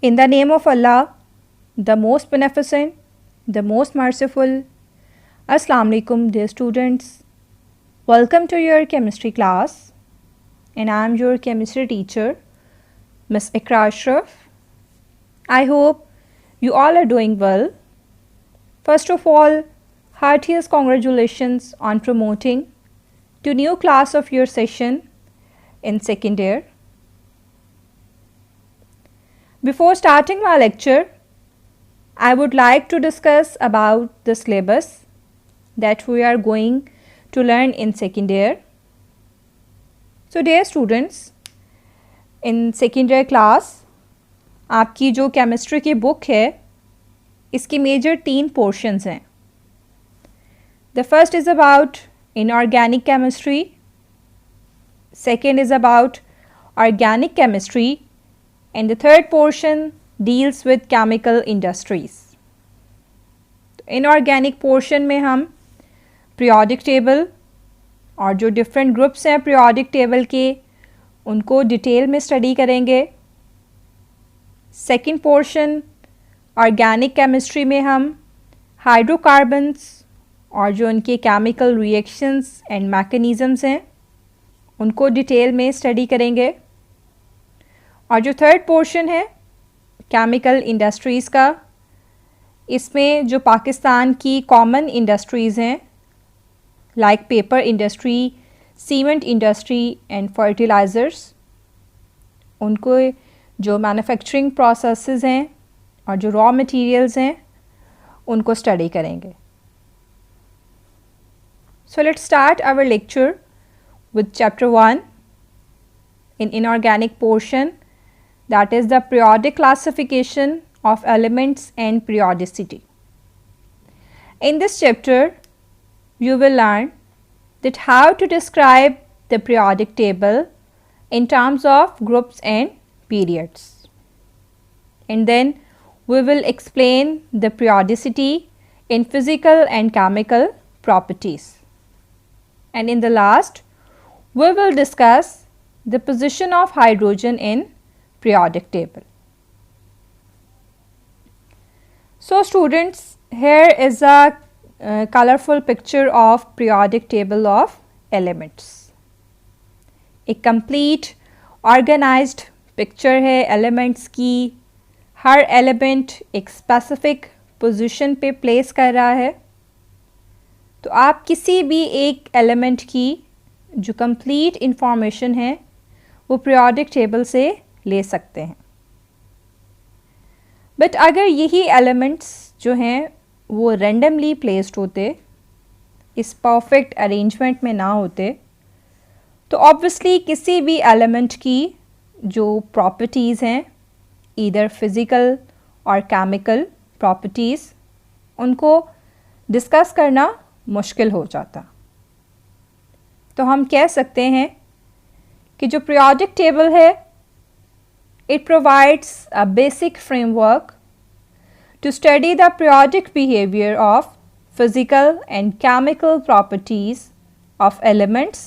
In the name of Allah, the most beneficent, the most merciful. Assalamu alaikum, dear students. Welcome to your chemistry class, and I am your chemistry teacher, Miss Ikra Ashraf. I hope you all are doing well. First of all, heartiest congratulations on promoting to new class of your session in second year. Before starting my lecture, I would like to discuss about the syllabus that we are going to learn in second year. So dear students, in second year class आपकी जो chemistry की book है इसकी major 3 portions हैं. The first is about inorganic chemistry, second is about organic chemistry, and the third portion deals with chemical industries. Inorganic portion में हम periodic table और जो different groups हैं periodic table के उनको डिटेल में स्टडी करेंगे. सेकेंड पोर्शन ऑर्गेनिक केमिस्ट्री में हम हाइड्रोकार्बन्स और जो उनके केमिकल रिएक्शंस एंड मैकेनिज़म्स हैं उनको डिटेल में स्टडी करेंगे. और जो थर्ड पोर्शन है केमिकल इंडस्ट्रीज़ का, इसमें जो पाकिस्तान की कॉमन इंडस्ट्रीज़ हैं like paper industry, cement industry and fertilisers, उनको जो मैन्युफैक्चरिंग प्रोसेसेस हैं और जो रॉ मटेरियल्स हैं उनको स्टडी करेंगे. So let's start our lecture with chapter 1 in inorganic portion, that is the periodic classification of elements and periodicity. In this chapter you will learn that how to describe the periodic table in terms of groups and periods, and then we will explain the periodicity in physical and chemical properties, and in the last we will discuss the position of hydrogen in periodic table. So students, here is a colorful picture of periodic table of elements. A complete organized picture है elements की. हर element एक specific position पे place कर रहा है. तो आप किसी भी एक element की जो complete information है वो periodic table से ले सकते हैं. बट अगर यही elements जो हैं वो randomly placed होते, इस perfect arrangement में ना होते, तो obviously किसी भी element की जो properties हैं either physical और chemical properties, उनको discuss करना मुश्किल हो जाता. तो हम कह सकते हैं कि जो periodic table है it provides a basic framework to study the periodic behavior of physical and chemical properties of elements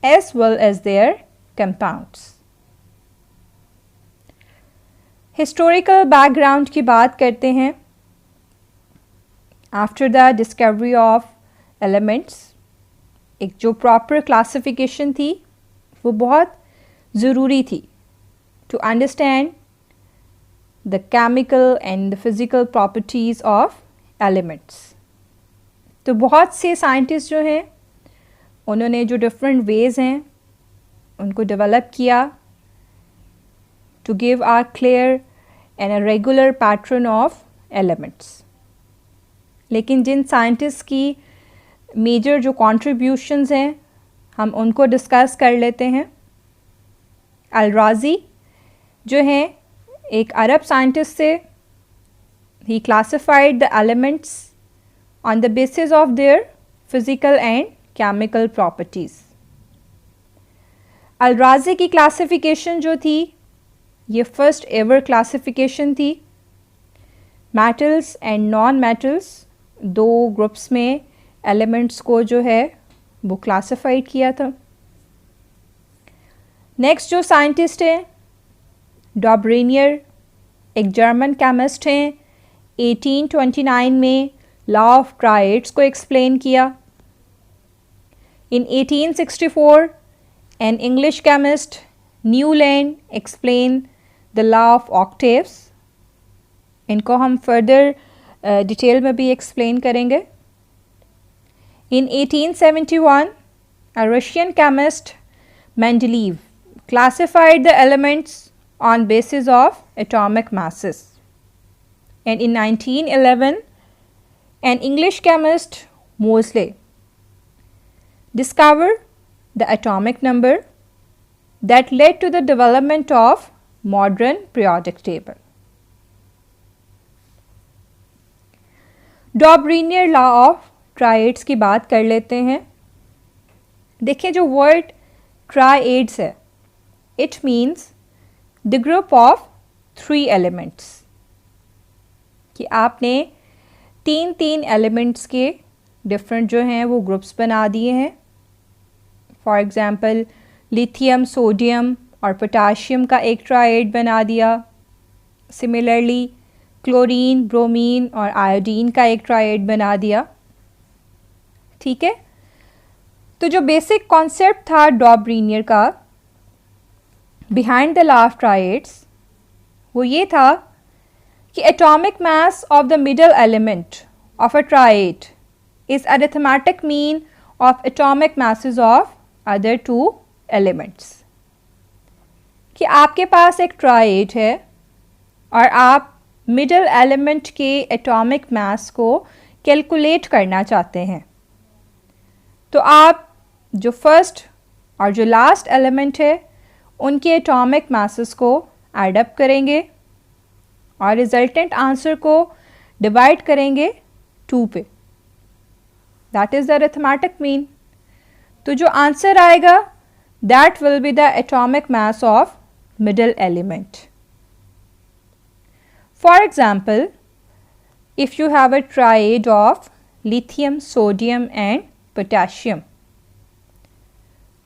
as well as their compounds. Historical background की बात करते हैं. After the discovery of elements, एक जो proper classification थी वो बहुत ज़रूरी थी to understand the chemical and the physical properties of elements. तो बहुत से scientists जो हैं उन्होंने जो different ways हैं उनको develop किया to give a clear and a regular pattern of elements. लेकिन जिन scientists की major जो contributions हैं हम उनको discuss कर लेते हैं. अल-राज़ी जो हैं एक अरब साइंटिस्ट से, he classified the elements on the basis of their physical and chemical properties. अल-राज़ी की क्लासिफिकेशन जो थी ये फर्स्ट एवर क्लासिफिकेशन थी. मेटल्स एंड नॉन मेटल्स दो ग्रुप्स में एलिमेंट्स को जो है वो क्लासिफाइड किया था. नेक्स्ट जो साइंटिस्ट है डॉब्रेनियर, एक जर्मन केमिस्ट हैं, 1829 में लॉ ऑफ ट्राइड्स को एक्सप्लेन किया। In 1864 an English chemist Newland explain the law of octaves. इनको हम फर्दर डिटेल में भी एक्सप्लेन करेंगे। In 1871 a Russian chemist Mendeleev classified the elements on basis of atomic masses. And in 1911 an English chemist Moseley discovered the atomic number that led to the development of modern periodic table. Dobereiner law of triads की बात कर लेते हैं। देखिए, जो word triads है, it means the group of 3 elements, कि आपने 3 एलिमेंट्स के डिफरेंट जो हैं वो ग्रुप्स बना दिए हैं। फॉर एग्ज़ाम्पल लिथियम, सोडियम और पोटाशियम का एक ट्राइड बना दिया। सिमिलरली क्लोरीन, ब्रोमीन और आयोडीन का एक ट्राइड बना दिया। ठीक है, तो जो बेसिक कॉन्सेप्ट था डॉबरिनियर का behind the law of triads, वो ये था कि atomic mass of the middle element of a tried is arithmetic mean of atomic masses of other 2 elements. कि आपके पास एक ट्राइड है और आप मिडल एलिमेंट के एटॉमिक मास को कैलकुलेट करना चाहते हैं, तो आप जो फर्स्ट और जो लास्ट एलिमेंट है उनके एटॉमिक मासेस को ऐड अप करेंगे और रिजल्टेंट आंसर को डिवाइड करेंगे 2 पे। That is the arithmetic mean. तो जो आंसर आएगा that will be the atomic mass of middle element. For example, if you have a triad of lithium, sodium and potassium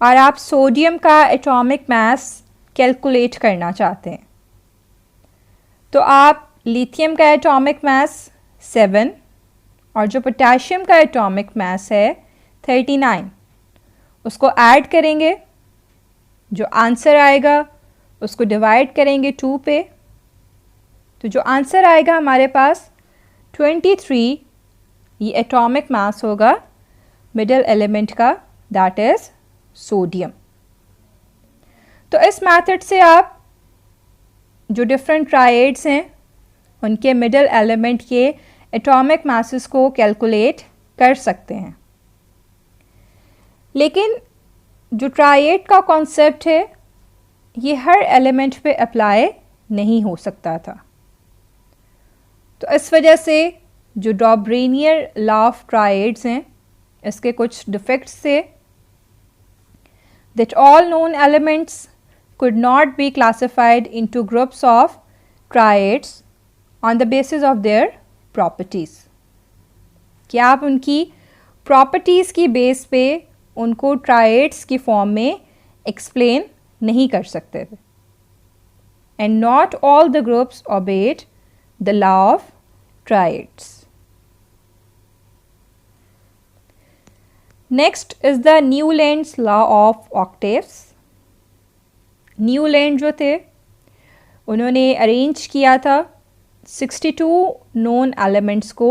और आप सोडियम का atomic mass calculate करना चाहते हैं, तो आप लिथियम का एटॉमिक मास 7 और जो पोटाशियम का एटॉमिक मास है 39, उसको ऐड करेंगे। जो आंसर आएगा उसको डिवाइड करेंगे 2 पे, तो जो आंसर आएगा हमारे पास 23, ये एटॉमिक मास होगा मिडल एलिमेंट का, दैट इज़ सोडियम। तो इस मेथड से आप जो डिफरेंट ट्राइड्स हैं उनके मिडल एलिमेंट के एटॉमिक मासेस को कैलकुलेट कर सकते हैं। लेकिन जो ट्राइड का कॉन्सेप्ट है ये हर एलिमेंट पे अप्लाई नहीं हो सकता था। तो इस वजह से जो डॉबरिनियर लॉ ऑफ ट्राइड्स हैं इसके कुछ डिफेक्ट्स थे। That all known elements could not be classified into groups of triads on the basis of their properties। कि आप उनकी प्रॉपर्टीज़ की बेस पे उनको ट्राइड्स की फॉर्म में एक्सप्लेन नहीं कर सकते थे। And not all the groups obeyed the law of triads. Next is the Newlands law of octaves. Newland जो थे उन्होंने अरेंज किया था 62 नोन एलिमेंट्स को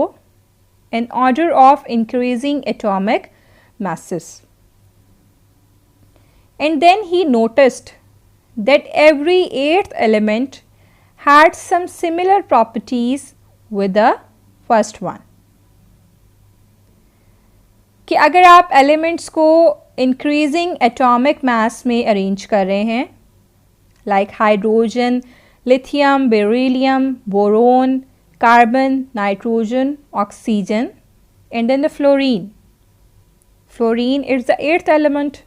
in order of increasing atomic masses, and then he noticed that every 8th element had some similar properties with the first one। कि अगर आप elements को इंक्रीजिंग एटॉमिक मास में अरेंज कर रहे हैं, like hydrogen, lithium, beryllium, boron, carbon, nitrogen, oxygen, and then the fluorine। Fluorine is the 8th element।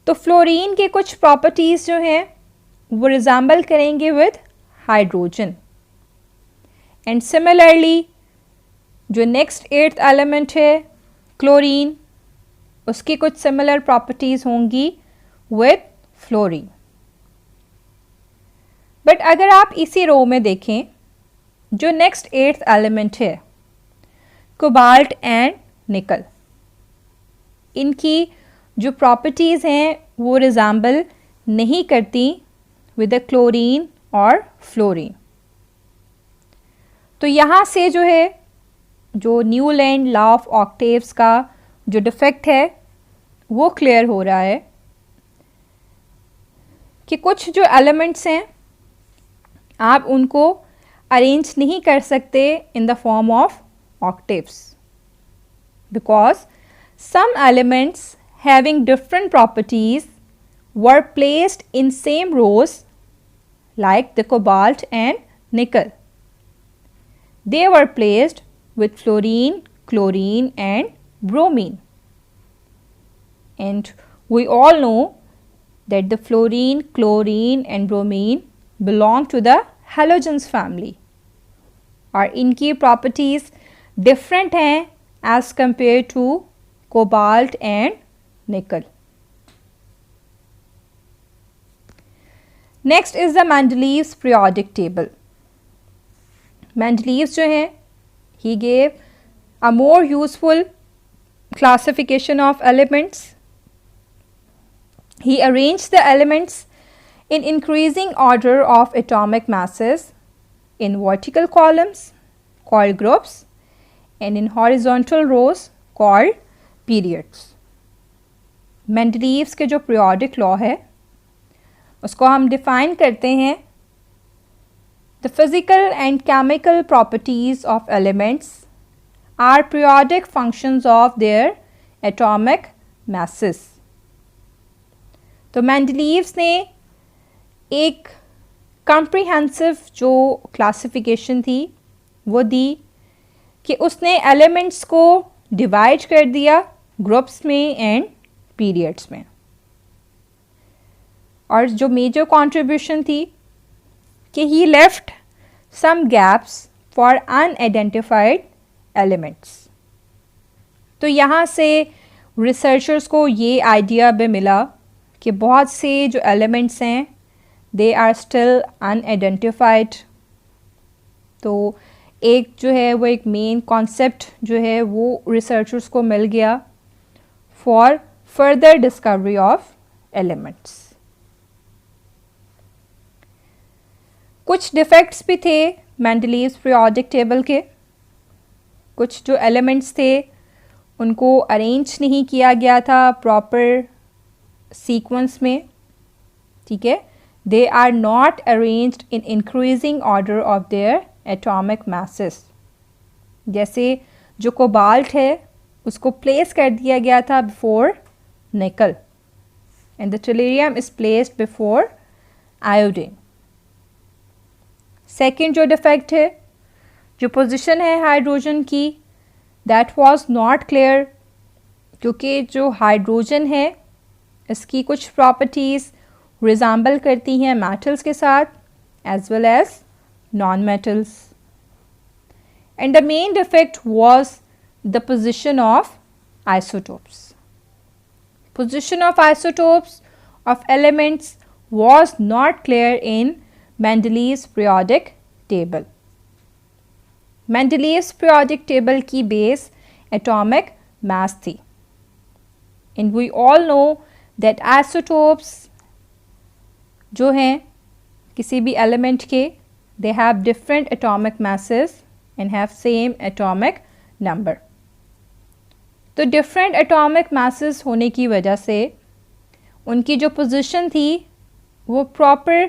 तो fluorine के कुछ प्रॉपर्टीज़ जो हैं वो रिजेंबल करेंगे विद हाइड्रोजन। एंड सिमिलरली जो नेक्स्ट 8th एलिमेंट है क्लोरीन, उसकी कुछ सिमिलर प्रॉपर्टीज़ होंगी विद फ्लोरीन। बट अगर आप इसी रो में देखें, जो नेक्स्ट 8th एलिमेंट है कोबाल्ट एंड निकल, इनकी जो प्रॉपर्टीज़ हैं वो रिजेंबल नहीं करती विद द क्लोरीन और फ्लोरीन। तो यहाँ से जो है, जो न्यूलैंड लॉ ऑफ ऑक्टेव्स का जो डिफेक्ट है वो क्लियर हो रहा है कि कुछ जो एलिमेंट्स हैं आप उनको अरेंज नहीं कर सकते in the form of octaves because some elements having different properties were placed in same rows like the cobalt and nickel. They were placed with fluorine, chlorine and bromine. And we all know that the fluorine, chlorine and bromine belong to the halogens family. और इनकी properties different हैं as compared to cobalt and nickel. Next is the Mendeleev's periodic table. Mendeleev's जो हैं, he gave a more useful classification of elements. He arranged the elements in increasing order of atomic masses in vertical columns called groups and in horizontal rows called periods. Mendeleev's के जो periodic law है उसको हम define करते हैं, the physical and chemical properties of elements are periodic functions of their atomic masses. तो Mendeleev's ने एक कॉम्प्रिहेंसिव जो क्लासिफिकेशन थी वो दी कि उसने एलिमेंट्स को डिवाइड कर दिया ग्रुप्स में एंड पीरियड्स में। और जो मेजर कंट्रीब्यूशन थी कि he left some gaps for unidentified elements. तो यहाँ से रिसर्चर्स को ये आइडिया भी मिला कि बहुत से जो एलिमेंट्स हैं दे आर स्टिल अनआइडेंटिफाइड। तो एक जो है वो एक मेन कॉन्सेप्ट जो है वो रिसर्चर्स को मिल गया for further discovery of elements. कुछ डिफेक्ट्स भी थे मेंडलीव्स पीरियोडिक टेबल के। कुछ जो एलिमेंट्स थे उनको अरेंज नहीं किया गया था प्रॉपर सीक्वेंस में, ठीक है। They are not arranged in increasing order of their atomic masses. जैसे जो कोबाल्ट है उसको प्लेस कर दिया गया था बिफोर निकल and the tellurium is placed before iodine. Second जो डिफेक्ट है, जो पोजीशन है हाइड्रोजन की, दैट वाज नॉट क्लियर, क्योंकि जो हाइड्रोजन है इसकी कुछ प्रॉपर्टीज़ रिजेंबल करती हैं मेटल्स के साथ as well as non metals. And the main defect was the position of isotopes. Position of isotopes of elements was not clear in Mendeleev's periodic table. Mendeleev's periodic table की base atomic mass थी and we all know that isotopes जो हैं किसी भी element के, they have different atomic masses and have same atomic number. तो different atomic masses होने की वजह से उनकी जो पोजीशन थी वो प्रॉपर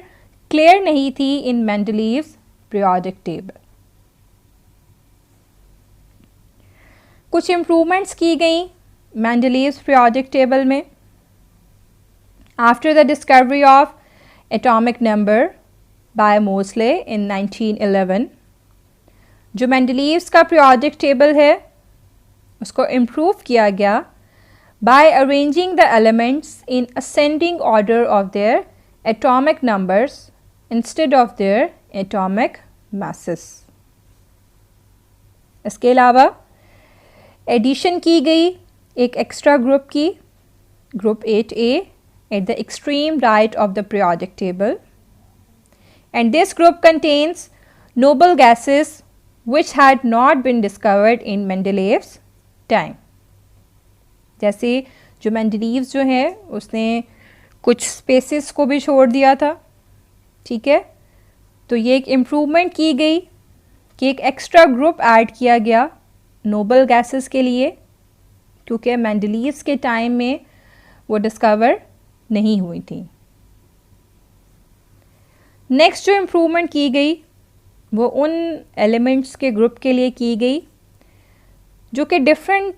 क्लियर नहीं थी इन मेंडलीव्स पीरियोडिक टेबल। कुछ इम्प्रूवमेंट्स की गई मेंडलीव्स पीरियोडिक टेबल में after the discovery of atomic number by Moseley in 1911। जो मेंडलीव्स का पीरियोडिक टेबल है उसको इम्प्रूव किया गया by arranging the elements in ascending order of their atomic numbers instead of their atomic masses। इसके अलावा addition की गई एक एक्स्ट्रा ग्रुप की, group 8A at the extreme right of the periodic table, and this group contains noble gases which had not been discovered in Mendeleev's time. जैसे जो Mendeleev जो है उसने कुछ स्पेसिस को भी छोड़ दिया था, ठीक है. तो ये एक इम्प्रूवमेंट की गई कि एक एक्स्ट्रा ग्रुप ऐड किया गया नोबल गैसेस के लिए, क्योंकि मेंडलीव्स के टाइम में वो डिस्कवर नहीं हुई थी. नेक्स्ट जो इम्प्रूवमेंट की गई वो उन एलिमेंट्स के ग्रुप के लिए की गई जो कि डिफरेंट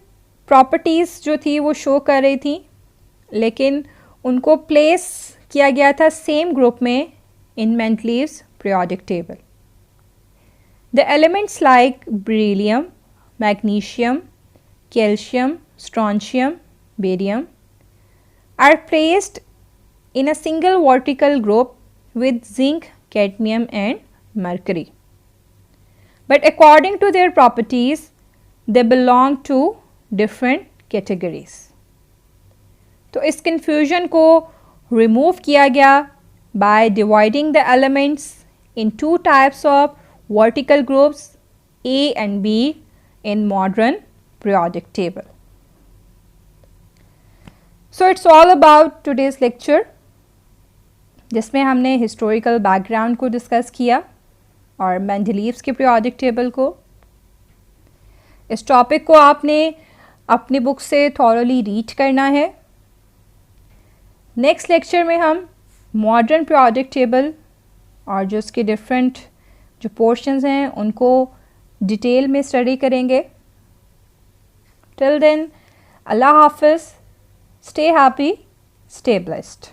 प्रॉपर्टीज़ जो थी वो शो कर रही थी, लेकिन उनको प्लेस किया गया था सेम ग्रुप में in Mendeleev's periodic table. The elements like beryllium, magnesium, calcium, strontium, barium are placed in a single vertical group with zinc, cadmium and mercury. But according to their properties, they belong to different categories. तो इस confusion को remove किया गया by dividing the elements in two types of vertical groups A and B in modern periodic table. So it's all about today's lecture, जिसमें हमने historical background को discuss किया और मेंडलीव्स के पीरियोडिक टेबल को. इस टॉपिक को आपने अपनी बुक से थॉरली रीड करना है. नेक्स्ट लेक्चर में हम मॉडर्न पीरियोडिक टेबल और जो उसके डिफरेंट जो पोर्शंस हैं उनको डिटेल में स्टडी करेंगे. टिल देन, अल्लाह हाफिज़. Stay happy, stay blessed.